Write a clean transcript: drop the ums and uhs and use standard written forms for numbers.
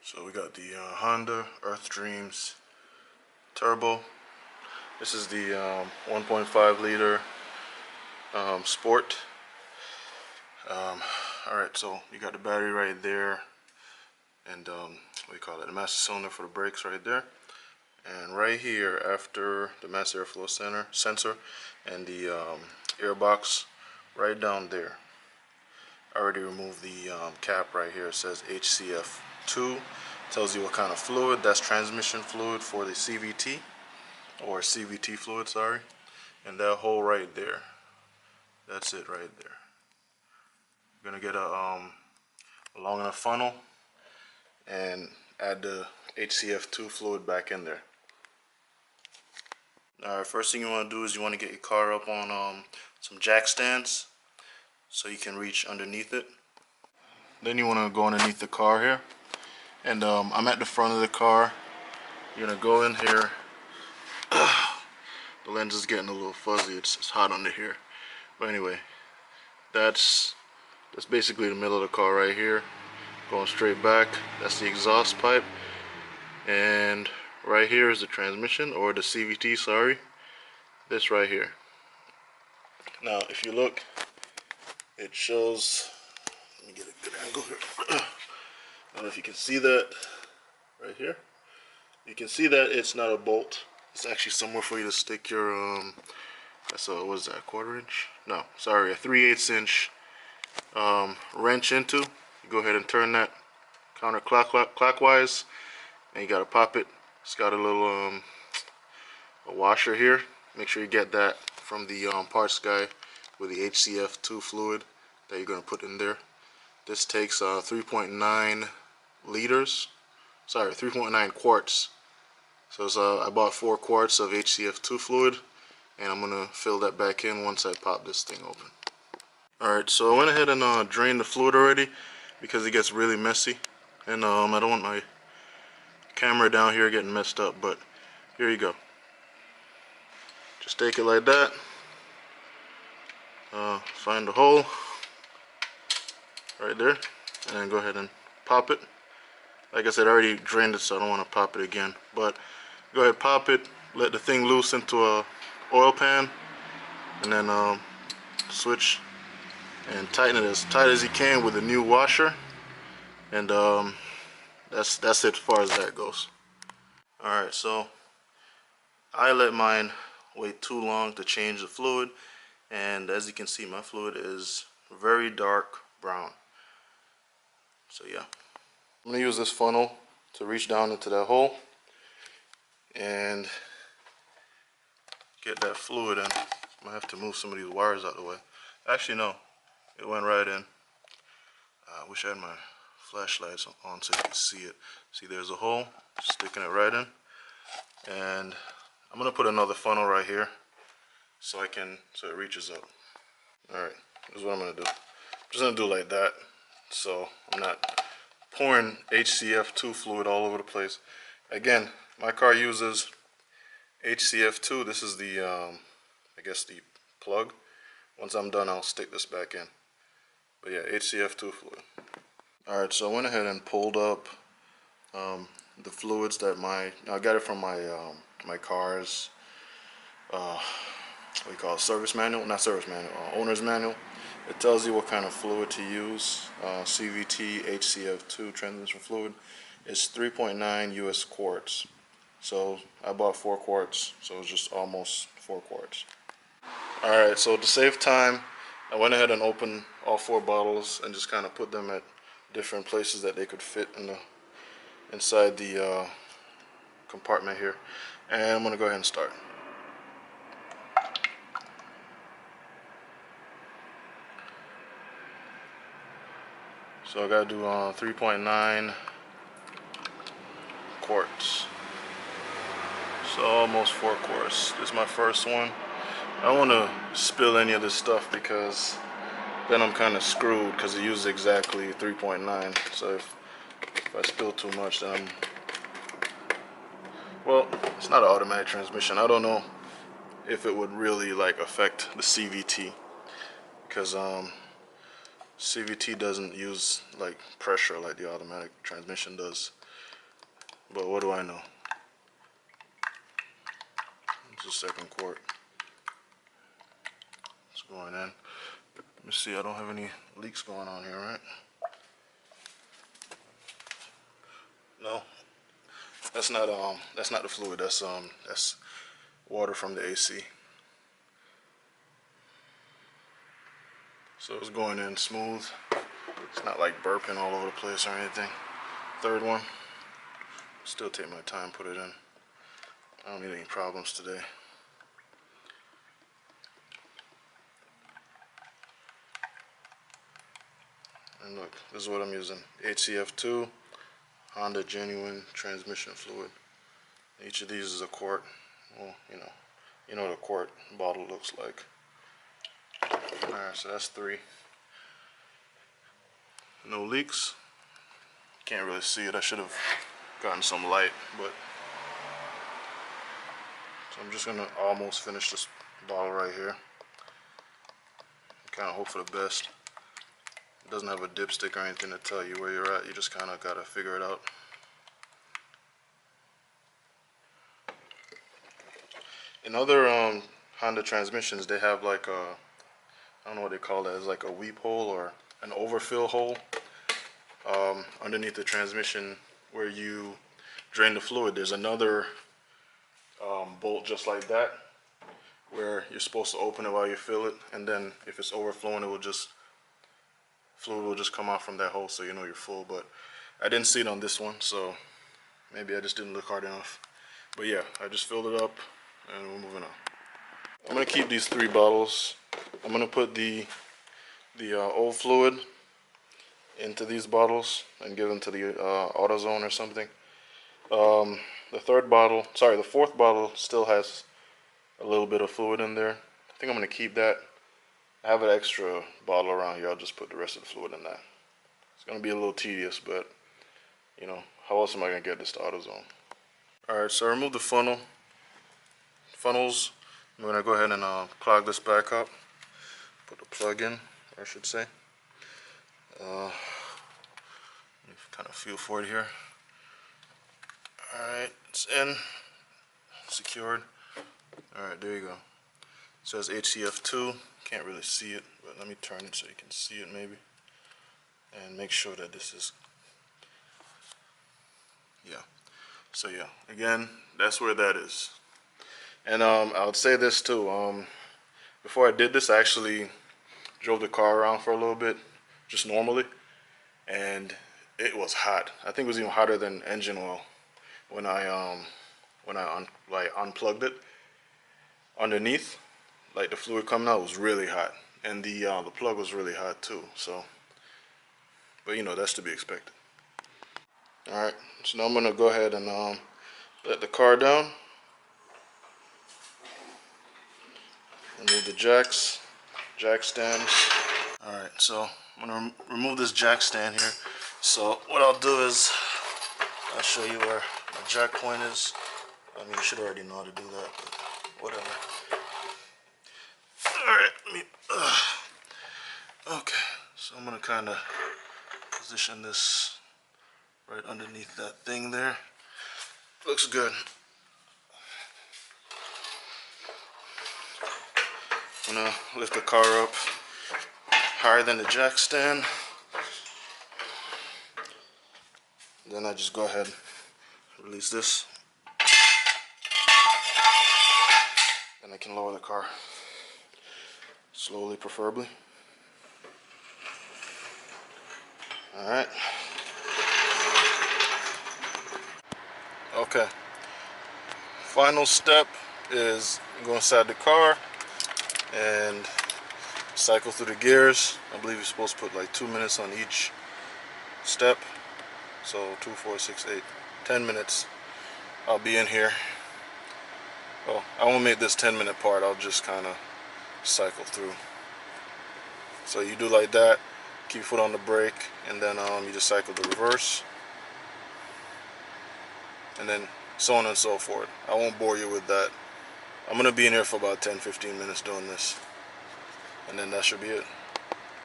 So we got the Honda Earthdreams Turbo. This is the 1.5 liter Sport. Alright, so you got the battery right there, and what do you call it? The master cylinder for the brakes right there. And right here, after the master airflow sensor and the air box, right down there. I already removed the cap right here. It says HCF2. Tells you what kind of fluid. That's transmission fluid for the CVT, or CVT fluid, sorry. And that hole right there, that's it right there. You're gonna get a long enough funnel and add the HCF2 fluid back in there. Alright, first thing you want to do is you want to get your car up on some jack stands so you can reach underneath it. Then you want to go underneath the car here, and I'm at the front of the car. You're gonna go in here. The lens is getting a little fuzzy. It's hot under here, but anyway, that's basically the middle of the car right here. Going straight back, that's the exhaust pipe, and right here is the transmission, or the CVT, sorry. This right here. Now if you look, it shows, let me get a good angle here. I don't know if you can see that right here. You can see that it's not a bolt. It's actually somewhere for you to stick your that's a, what is that, 1/4 inch? No, sorry, a 3/8 inch wrench into. You go ahead and turn that counterclockwise, and you gotta pop it. It's got a little a washer here. Make sure you get that from the parts guy with the HCF2 fluid that you're gonna put in there. This takes 3.9 liters. Sorry, 3.9 quarts. So it's, I bought 4 quarts of HCF2 fluid, and I'm gonna fill that back in once I pop this thing open. Alright, so I went ahead and drained the fluid already because it gets really messy, and I don't want my camera down here getting messed up, but here you go. Just take it like that, find the hole right there, and then go ahead and pop it. Like I said, I already drained it, so I don't want to pop it again, but go ahead, pop it, let the thing loose into a oil pan, and then switch and tighten it as tight as you can with a new washer, and that's it as far as that goes. Alright, so I let mine wait too long to change the fluid, and as you can see, my fluid is very dark brown. So yeah, I'm gonna use this funnel to reach down into that hole and get that fluid in. I'm gonna have to move some of these wires out of the way. Actually no, it went right in. I wish I had my flashlights on so you can see it. See, there's a hole, sticking it right in. And I'm gonna put another funnel right here so it reaches up. Alright, this is what I'm gonna do. I'm just gonna do it like that, so I'm not pouring HCF2 fluid all over the place. Again, my car uses HCF2. This is the I guess the plug. Once I'm done, I'll stick this back in. But yeah, HCF2 fluid. Alright, so I went ahead and pulled up the fluids that I got it from my my car's what do you call it, service manual, not service manual, owner's manual. It tells you what kind of fluid to use. CVT HCF2 transmission fluid is 3.9 US quarts. So I bought 4 quarts, so it's just almost 4 quarts. Alright, so to save time, I went ahead and opened all 4 bottles and just kind of put them at different places that they could fit inside the compartment here. And I'm going to go ahead and start. So I got to do 3.9 quarts. So almost 4 quarts. This is my first one. I don't want to spill any of this stuff because then I'm kind of screwed because it uses exactly 3.9. So if I spill too much, then well, it's not an automatic transmission. I don't know if it would really like affect the CVT because CVT doesn't use like pressure like the automatic transmission does. but what do I know? It's the second quart. It's going in. Let me see, I don't have any leaks going on here, right? No, that's not the fluid. That's water from the AC. So it's going in smooth. It's not like burping all over the place or anything. Third one, still take my time, put it in. I don't need any problems today. And look, this is what I'm using. HCF2 Honda Genuine Transmission Fluid. Each of these is a quart. Well, you know what a quart bottle looks like. Alright, so that's 3. No leaks. Can't really see it. I should have gotten some light, but so I'm just gonna almost finish this bottle right here. Kind of hope for the best. It doesn't have a dipstick or anything to tell you where you're at. You just kind of gotta figure it out. In other Honda transmissions, they have like a, I don't know what they call that. It's like a weep hole or an overfill hole underneath the transmission where you drain the fluid. There's another bolt just like that where you're supposed to open it while you fill it, and then if it's overflowing, fluid will just come out from that hole, so you know you're full. But I didn't see it on this one, so maybe I just didn't look hard enough. But yeah, I just filled it up and we're moving on. I'm gonna keep these 3 bottles. I'm gonna put the old fluid into these bottles and give them to the AutoZone or something. The fourth bottle still has a little bit of fluid in there. I think I'm gonna keep that. I have an extra bottle around here. I'll just put the rest of the fluid in that. It's gonna be a little tedious, but you know, how else am I gonna get this to AutoZone? Alright, so I removed the funnels. I'm gonna go ahead and clog this back up. Put the plug in, I should say. Let me kind of feel for it here. Alright, it's in, secured. Alright, there you go. It says HCF2. Can't really see it, but let me turn it so you can see it maybe. And make sure that this is, yeah. So yeah, again, that's where that is. And I would say this too. Before I did this, I actually drove the car around for a little bit, just normally, and it was hot. I think it was even hotter than engine oil when I unplugged it. Underneath, like the fluid coming out was really hot, and the plug was really hot too. So, but you know, that's to be expected. All right, so now I'm gonna go ahead and let the car down. Remove the jack stands. Alright, so I'm going to remove this jack stand here. So what I'll do is I'll show you where my jack point is. I mean, you should already know how to do that, but whatever. Alright, okay, so I'm going to kind of position this right underneath that thing there. Looks good. I'm gonna lift the car up higher than the jack stand. Then I just go ahead and release this. Then I can lower the car. Slowly, preferably. Alright. Okay. Final step is go inside the car and cycle through the gears. I believe you're supposed to put like 2 minutes on each step. So 2, 4, 6, 8, 10 minutes. I'll be in here. Well, I won't make this 10-minute part. I'll just kind of cycle through. So you do like that. Keep your foot on the brake, and then you just cycle the reverse, and then so on and so forth. I won't bore you with that. I'm gonna be in here for about 10-15 minutes doing this, and then that should be it.